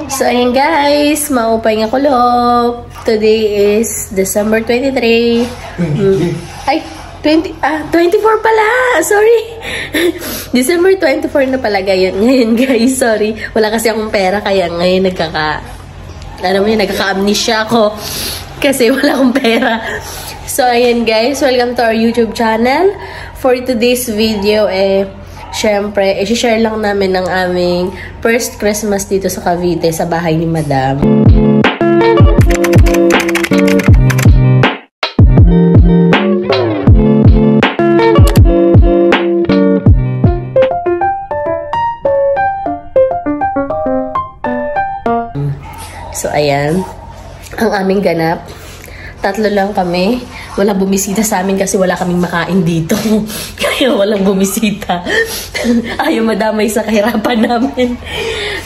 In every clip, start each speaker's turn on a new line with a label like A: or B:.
A: So, ayan guys, maupay nga kulop. Today is December 23. Ay, 24 pala. Sorry. December 24 na pala ngayon guys. Sorry. Wala kasi akong pera kaya ngayon nagkaka-amnesia ako. Kasi wala akong pera. So, ayan guys, welcome to our YouTube channel. For today's video, syempre, i-share lang namin ng aming first Christmas dito sa Cavite, sa bahay ni Madam. So, ayan. Ang aming ganap. Tatlo lang kami. Walang bumisita sa amin kasi wala kaming makain dito. Kaya walang bumisita. Ayaw madamay sa kahirapan namin.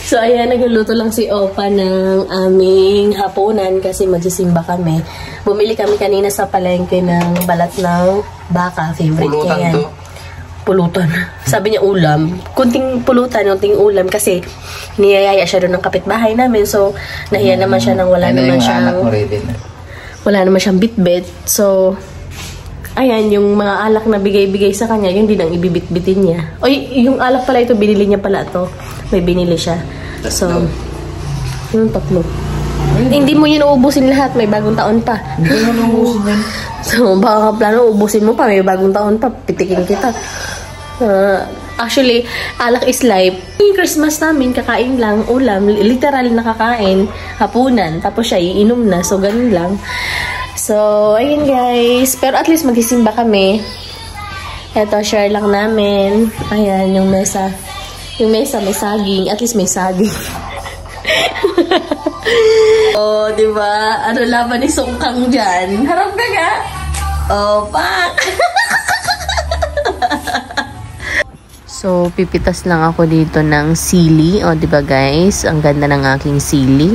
A: So, ayan, nagluluto lang si Opa ng aming hapunan kasi magsisimba kami. Bumili kami kanina sa palengke ng balat ng baka. Favorite niya yan. Pulutan. Sabi niya ulam. Kunting pulutan, kunting ulam kasi niyayaya siya doon ng kapitbahay namin. So, nahiya naman siya nang wala naman siyang bitbit. So, ayan, yung mga alak na bigay-bigay sa kanya, yun din ang ibibitbitin niya. O, yung alak pala ito, binili niya pala ito. May binili siya. So, yung tatlo. Hindi mo yun uubusin lahat. May bagong taon pa.
B: Hindi mo uubusin yan.
A: So, baka plano, ubusin mo pa. May bagong taon pa. Pitikin kita. Actually, alak is life. Yung Christmas namin, kakain lang, ulam, literal na kakain, hapunan, tapos siya iinom na, so ganun lang. So, ayun guys, pero at least magsisimba kami. Eto, share lang namin. Ayan, yung mesa. Yung mesa may saging, at least may saging. Oh, diba? Ano laban ni Sungkang dyan? Harap ka nga? Oh, pak! So, pipitas lang ako dito ng sili. O, diba guys? Ang ganda ng aking sili.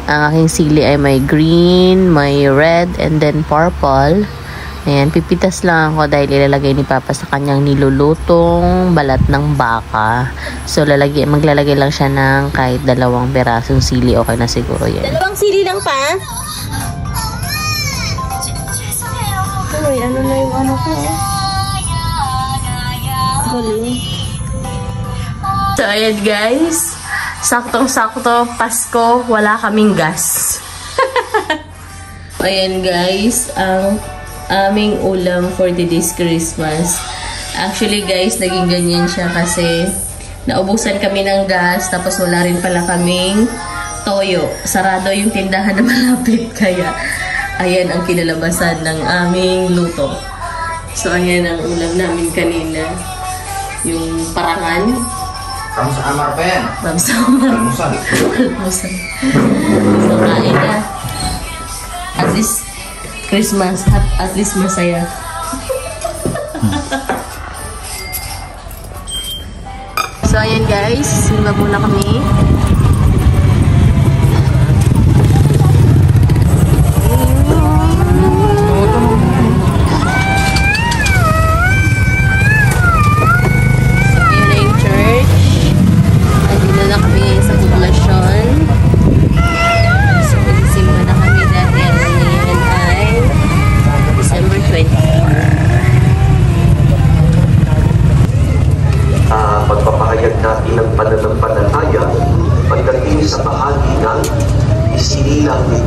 A: Ang aking sili ay may green, may red, and then purple. Ayan, pipitas lang ako dahil ilalagay ni Papa sa kanyang nilulutong balat ng baka. So, maglalagay lang siya ng kahit 2 pirasong sili. Okay na siguro yan. 2 sili lang pa? Uy, ano na yung ano ko? Galing. So, ayan guys. Saktong-sakto, Pasko, wala kaming gas. Ayan guys, ang aming ulam for today's Christmas. Actually guys, naging ganyan siya kasi naubusan kami ng gas, tapos wala rin pala kaming toyo. Sarado yung tindahan na malapit, kaya ayan ang kinalabasan ng aming luto. So, ayan ang ulam namin kanina. Yung parangan.
B: Kamu sa kamar pa yan?
A: Sa kamar.
B: Almusal.
A: So, kain na. At least, Christmas. At least masaya. So, ayan guys. Simba muna kami.
C: Pagpapahayag natin ng pananampalataya pagdating sa bahagi ng isinilang ni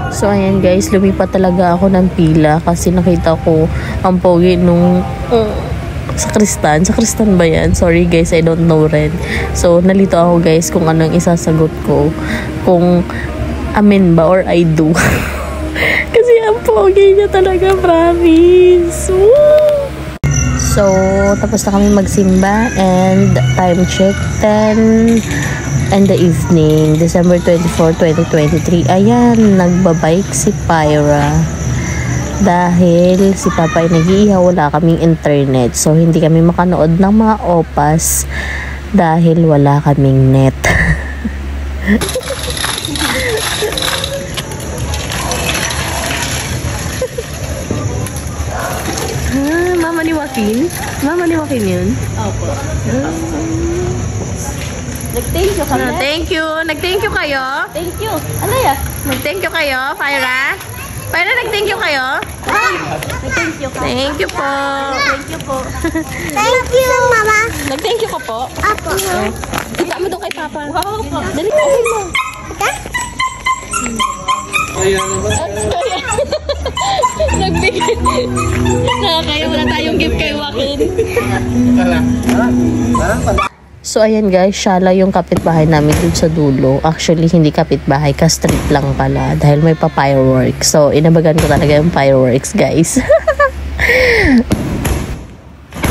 A: So, ayan guys, lumipat talaga ako ng pila kasi nakita ko ang pogi nung sa Kristan ba yan? Sorry guys, I don't know rin. So, nalito ako guys kung ano yung isasagot ko. Kung amen ba or I do. Kasi ang pogi niya talaga, promise. Woo! So, tapos na kami magsimba and time check 10 in the evening, December 24, 2023. Ayan, nagbabike si Pyra. Dahil si Papa ay nag-iihaw, wala kaming internet. So, hindi kami makanood ng mga opas dahil wala kaming net. Joaquin? Mama ni Joaquin yun?
D: Opo. Nag-thank you kami.
A: Thank you. Nag-thank you kayo?
D: Thank you. Ano ya?
A: Nag-thank you kayo, Pyra? Pyra, nag-thank you kayo?
D: Nag-thank you kami.
A: Thank you po.
D: Thank you po.
E: Thank you, Mama.
A: Nag-thank you ka po.
E: Apo.
A: Kita mo doon kay Papa.
D: Wow po.
A: Dali ko mo. Nagbigay. Nakakaya wala tayong gift kay Joaquin. So ayan guys, siya lang yung kapitbahay namin dun sa dulo. Actually, hindi kapitbahay, ka-street lang pala. Dahil may pa-fireworks. So, inabagan ko talaga yung fireworks, guys.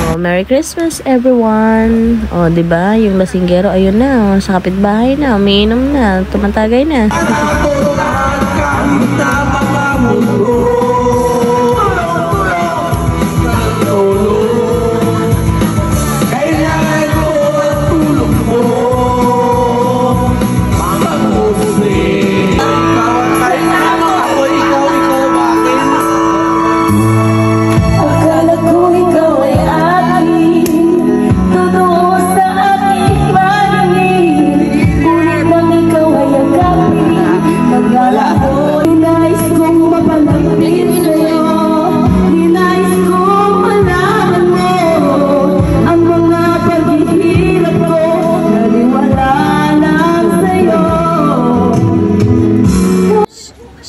A: Oh, Merry Christmas, everyone. Oh, diba? Yung lasinggero, ayun na. Sa kapitbahay na, umiinom na. Tumatagay na.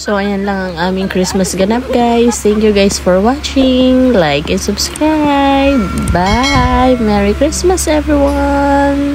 A: So, ayan lang ang aming Christmas ganap, guys. Thank you guys for watching. Like and subscribe. Bye! Merry Christmas, everyone!